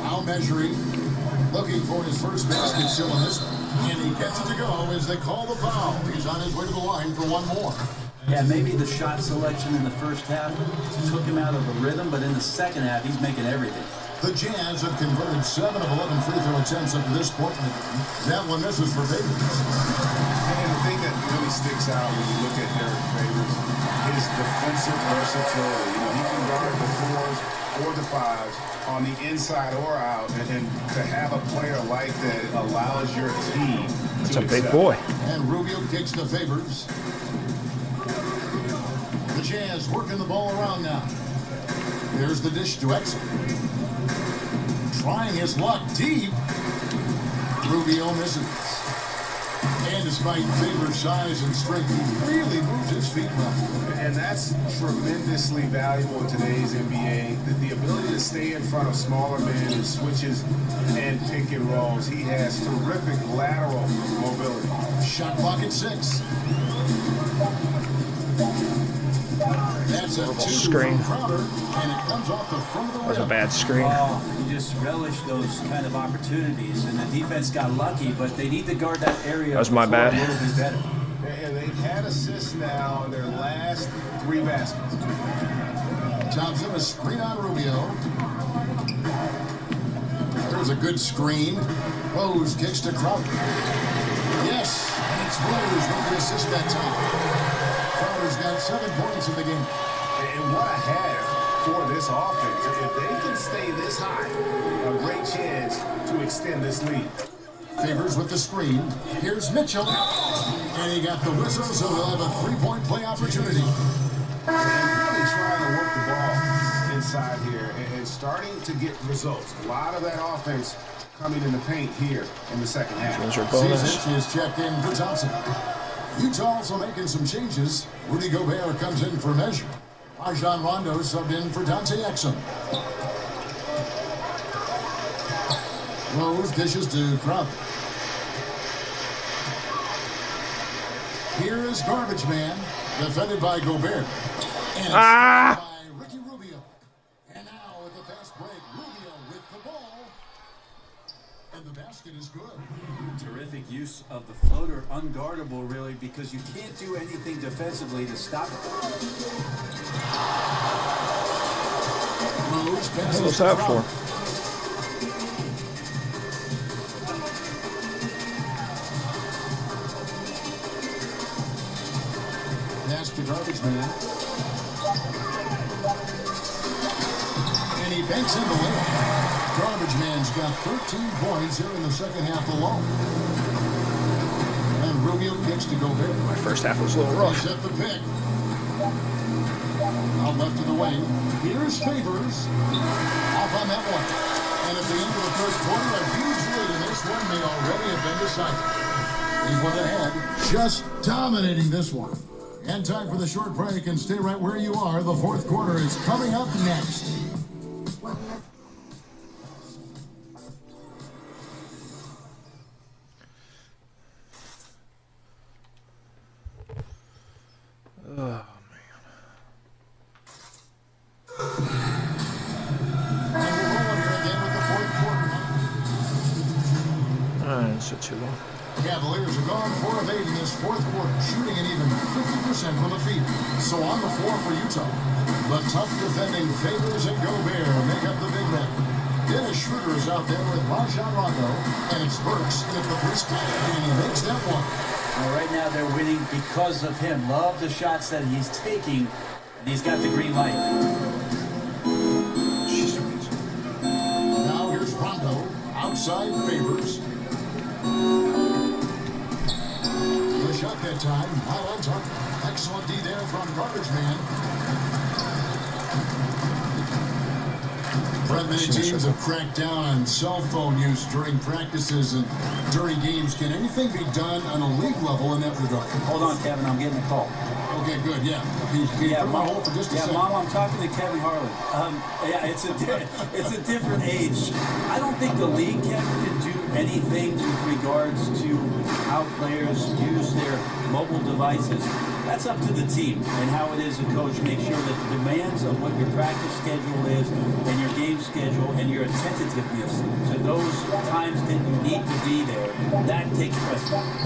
Now measuring, looking for his first basket still in this one. And he gets it to go as they call the foul. He's on his way to the line for one more. Yeah, maybe the shot selection in the first half took him out of the rhythm, but in the second half, he's making everything. The Jazz have converted 7 of 11 free throw attempts up to this point in the game. That one misses for Favors. And the thing that really sticks out when you look at Derek Favors, his defensive versatility. You know, he can guard the 4s or the 5s on the inside or out, and to have a player like that allows your team to That's a big boy. And Rubio kicks to Favors. The Jazz working the ball around now. There's the dish to Exum. Trying his luck deep. Rubio misses. And despite Favors' size and strength, he really moves his feet well. And that's tremendously valuable in today's NBA. The ability to stay in front of smaller men in switches and pick and rolls. He has terrific lateral mobility. Shot clock at 6. That's a 2 screen. from Crowder, and it comes off the front of the rim. That was a bad screen. Oh, you just relish those kind of opportunities, and the defense got lucky, but they need to guard that area. That was my bad. A little bit better. And they've had assists now in their last 3 baskets. Thompson, a screen on Rubio. There's a good screen. Rose kicks to Crowder. Yes, and it's Rose with the assist that time. Crowder's got 7 points in the game. And what a half for this offense. If they can stay this high, a great chance to extend this lead. Favors with the screen. Here's Mitchell. And he got the whistle, so they'll have a 3-point play opportunity. And really trying to work the ball inside here and starting to get results. A lot of that offense coming in the paint here in the second half. Zizic is checked in for Thompson. Utah also making some changes. Rudy Gobert comes in for measure. Rajon Rondo subbed in for Dante Exum. Rose dishes to Crowder. Here is Garbage Man, defended by Gobert. And it's by Ricky Rubio. And now with the fast break, Rubio with the ball. And the basket is good. Terrific use of the floater, unguardable really, because you can't do anything defensively to stop it. Rose passes What's that for? Pass to Garbage Man. And he banks in the lane. Garbage Man's got 13 points here in the second half alone. And Rubio kicks to Gobert. My first half was a little rough. He's at the pick. Out left of the wing. Here's Favors. Off on that one. And at the end of the first quarter, a huge lead, and this one may already have been decided. He went ahead, just dominating this one. And time for the short break, and stay right where you are. The fourth quarter is coming up next. So too long. Cavaliers have gone 4 of 8 in this fourth quarter, shooting an even 50% from the field. So on the floor for Utah, the tough defending Favors and Gobert make up the big man. Dennis Schroeder is out there with Rajon Rondo, and it's Burks in at the free spot, and he makes that one. Well, right now they're winning because of him. Love the shots that he's taking, and he's got the green light. Now here's Rondo, outside Favors. The shot that time, not on target. Excellent D there from Garbage Man. Brett, many teams have cracked down on cell phone use during practices and during games. Can anything be done on a league level in that regard? Hold on, Kevin. I'm getting a call. Okay, good. Yeah. Can you put them on hold for just a second? Mom, I'm talking to Kevin Harlan. Yeah, it's a different age. I don't think the league, Kevin, can do anything with regards to how players use their mobile devices. That's up to the team and how it is a coach. Make sure that the demands of what your practice schedule is and your game schedule and your attentiveness to those times that you need to be there, that takes precedence.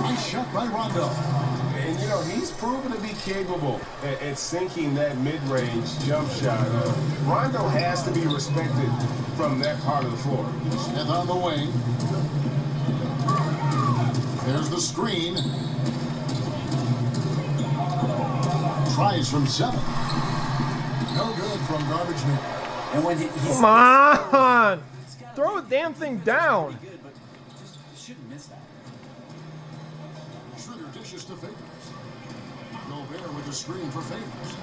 Nice shot by Rondo. And, you know, he's proven to be capable at sinking that mid-range jump shot. Rondo has to be respected from that part of the floor. Smith on the wing. There's the screen. Tries from 7. No good from garbage man. And when he's Come on! Throw the damn thing down. good, but just shouldn't miss that. Schroeder dishes to Favors. Gobert with the screen for Favors.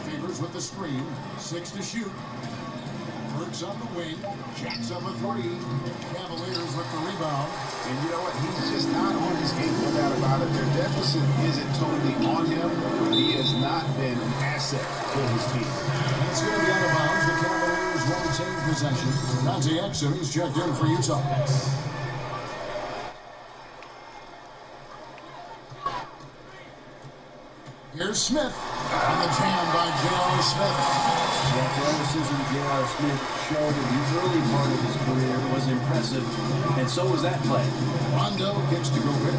Favors with the screen. 6 to shoot. Works on the wing. Jacks up a 3. Cavaliers with the rebound. And you know what? He's just not on his game, no doubt about it. Their deficit isn't totally on him, but he has not been an asset for his team. It's going to be out of bounds. The Cavaliers will retain possession. Dante Exum, he's checked in for Utah. Here's Smith. And the jam by J.R. Smith. The athleticism J.R. Smith showed in the early part of his career was impressive, and so was that play. Rondo gets to Gobert.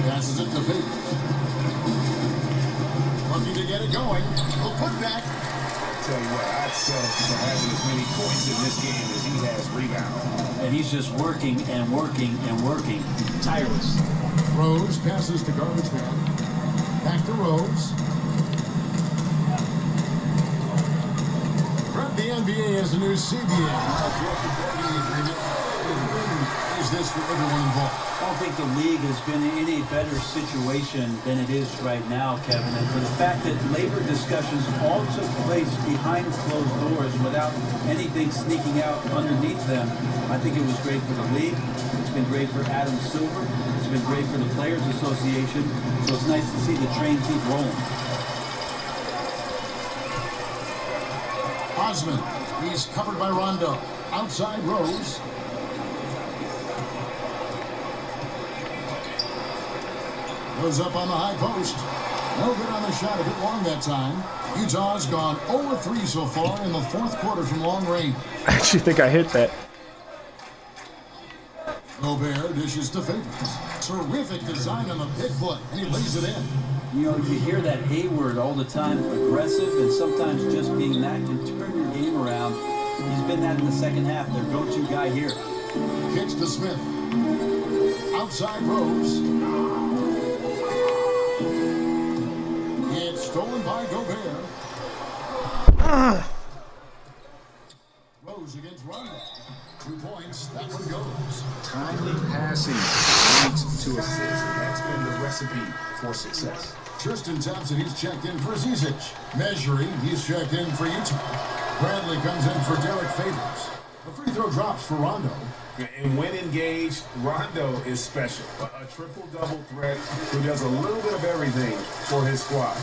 Passes it to Favors. Looking to get it going. He'll put back. Tell you what, I'd settle for having as many points in this game as he has rebounds. And he's just working and working and working. Tireless. Rose passes to garbage man. Back to Rose. The NBA has a new CBA. Is this for everyone involved? I don't think the league has been in any better situation than it is right now, Kevin. And for the fact that labor discussions all took place behind closed doors without anything sneaking out underneath them, I think it was great for the league. It's been great for Adam Silver. It's been great for the Players Association. So it's nice to see the train keep rolling. Osman, he's covered by Rondo. Outside Rose. Goes up on the high post. No good on the shot, a bit long that time. Utah's gone 0-3 so far in the 4th quarter from long range. I actually think I hit that. Gobert dishes to Favors. Terrific design on the pick play, and he lays it in. You know, you hear that A word all the time, aggressive, and sometimes just being that can turn your game around. He's been that in the second half, their go-to guy here. Kicks to Smith. Outside Rose. It's stolen by Gobert. Rose against Rondo. 2 points, that one goes. Timely passing leads to assists, and that's been the recipe for success. Tristan Thompson, he's checked in for Zizic. Measuring, he's checked in for Utah. Bradley comes in for Derek Favors. A free throw drops for Rondo. And when engaged, Rondo is special. A triple-double threat who does a little bit of everything for his squad.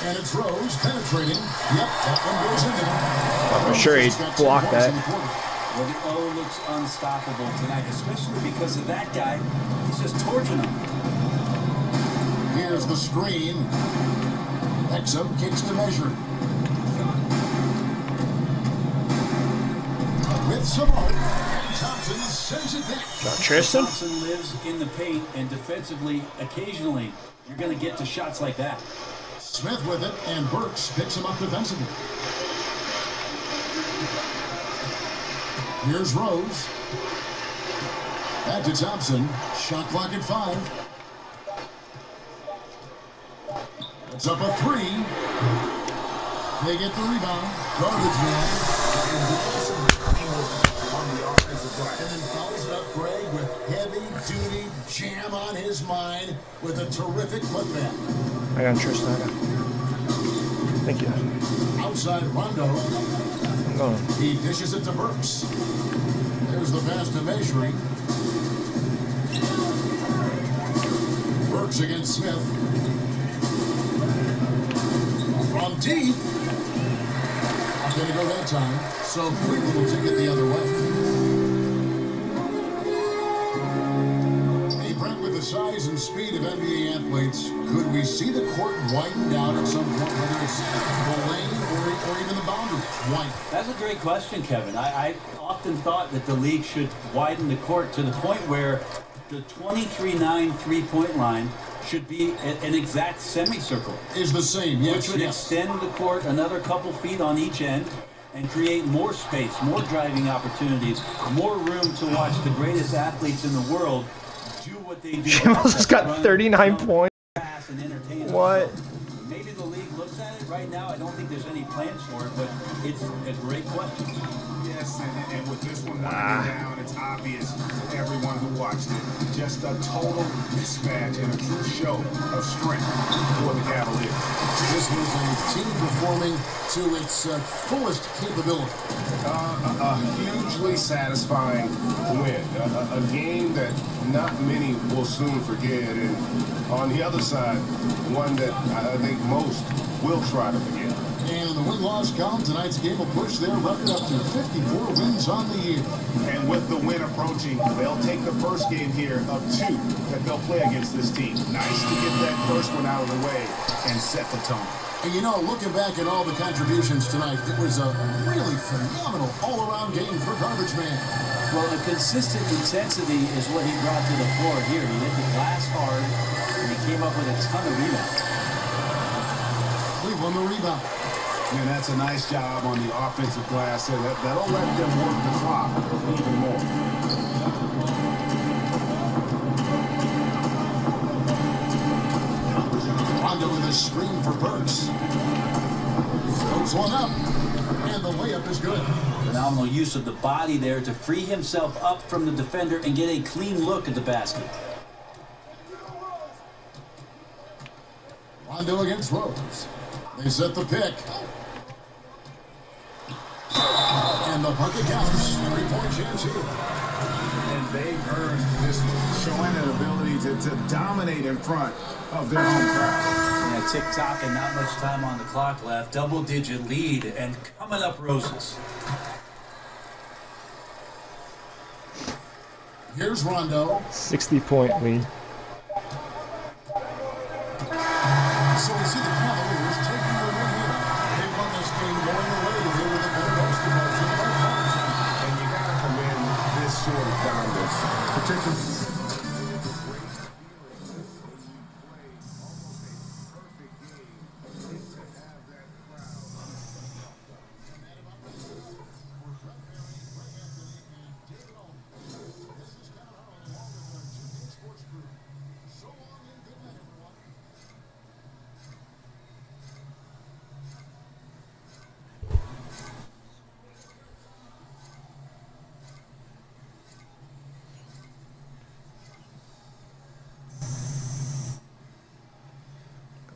And it's Rose penetrating. Yep, that one goes in there. I'm sure he blocked that. Well, the O looks unstoppable tonight, especially because of that guy. He's just torching him. Here's the screen. Exum kicks to measure. With some art, Thompson sends it back. Tristan? Thompson lives in the paint, and defensively, occasionally, you're going to get to shots like that. Smith with it, and Burks picks him up defensively. Here's Rose. Back to Thompson. Shot clock at 5. It's up a 3. They get the rebound. Garbage man. On the offensive glass. And then follows it up Greg with heavy-duty jam on his mind with a terrific putback. I got Tristan. Thank you. Outside Rondo. He dishes it to Burks. There's the pass to Measuring. Burks against Smith. From deep. Not going to go that time. So Cleveland will take it the other way. Hey, Brent, with the size and speed of NBA athletes, could we see the court widened out at some point, whether it's the lane or even the boundary? Wide. That's a great question, Kevin. I often thought that the league should widen the court to the point where the 23-9 three-point line should be an exact semicircle. Is the same, yes. Which would extend the court another couple feet on each end and create more space, more driving opportunities, more room to watch the greatest athletes in the world do what they do. Jamal's just got 39 points. What? Maybe the league looks at it right now. I don't think there's any plans for it, but it's a great question. Yes, and with this one winding down, it's obvious to everyone who watched it. Just a total mismatch and a true show of strength for the Cavaliers. This was a team performing to its fullest capability. A hugely satisfying win. A game that not many will soon forget. And on the other side, one that I think most will try to forget. And the win-loss column, tonight's game will push their record up to 54 wins on the year. And with the win approaching, they'll take the first game here of 2 that they'll play against this team. Nice to get that first one out of the way and set the tone. And you know, looking back at all the contributions tonight, it was a really phenomenal all-around game for Garbage Man. Well, the consistent intensity is what he brought to the floor here. He hit the glass hard, and he came up with a ton of rebounds. Cleveland the rebound. And that's a nice job on the offensive glass there. That'll let them work the clock even more. Rondo with a screen for Burks. Throws one up. And the layup is good. Phenomenal use of the body there to free himself up from the defender and get a clean look at the basket. Rondo against Rose. They set the pick. And the bucket counts. 3-point chance here. And they've earned this showing an ability to dominate in front of their home crowd. Yeah, tick-tock and not much time on the clock left. Double-digit lead and coming up roses. Here's Rondo. 60-point lead. So we see the Cavaliers taking the win here. They won this game going away here with a better basketball team. And you got to commend this sort of dominance, particularly.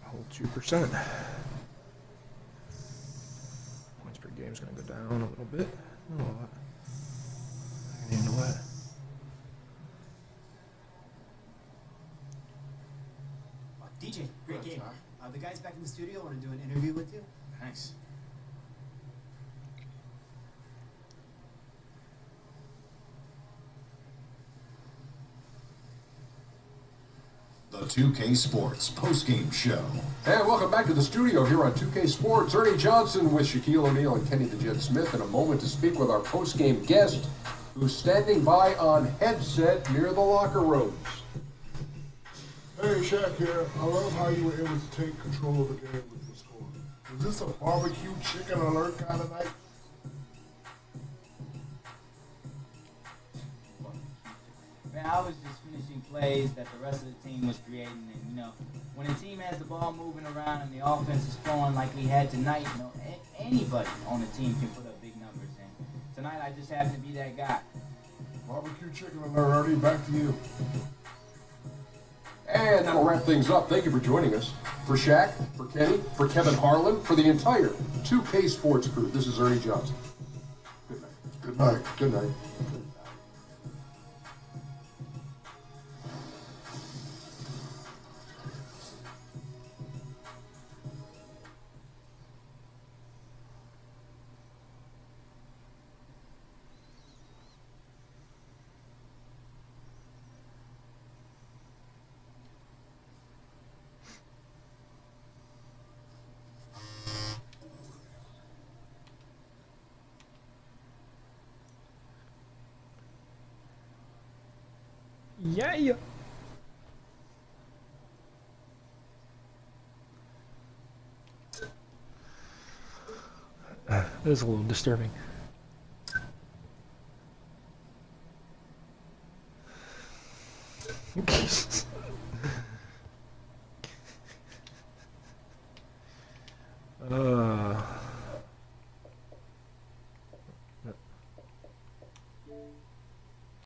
Hold 2%. Points per game is going to go down a little bit. Not a lot. I can handle that. DJ, great game. The guys back in the studio want to do an interview with you. Thanks. The 2K Sports postgame show. And welcome back to the studio here on 2K Sports. Ernie Johnson with Shaquille O'Neal and Kenny the Jet Smith in a moment to speak with our postgame guest who's standing by on headset near the locker rooms. Hey, Shaq here. I love how you were able to take control of the game with the score. Was this a barbecue chicken alert kind of night? Man, I was just finishing plays that the rest of the team was creating, and you know, when a team has the ball moving around and the offense is flowing like we had tonight, you know, anybody on the team can put up big numbers. And tonight, I just happened to be that guy. Barbecue chicken alert, Ernie. Back to you. And that'll wrap things up. Thank you for joining us. For Shaq, for Kenny, for Kevin Harlan, for the entire 2K Sports crew, this is Ernie Johnson. Good night. Good night. Good night. Yeah. That is a little disturbing.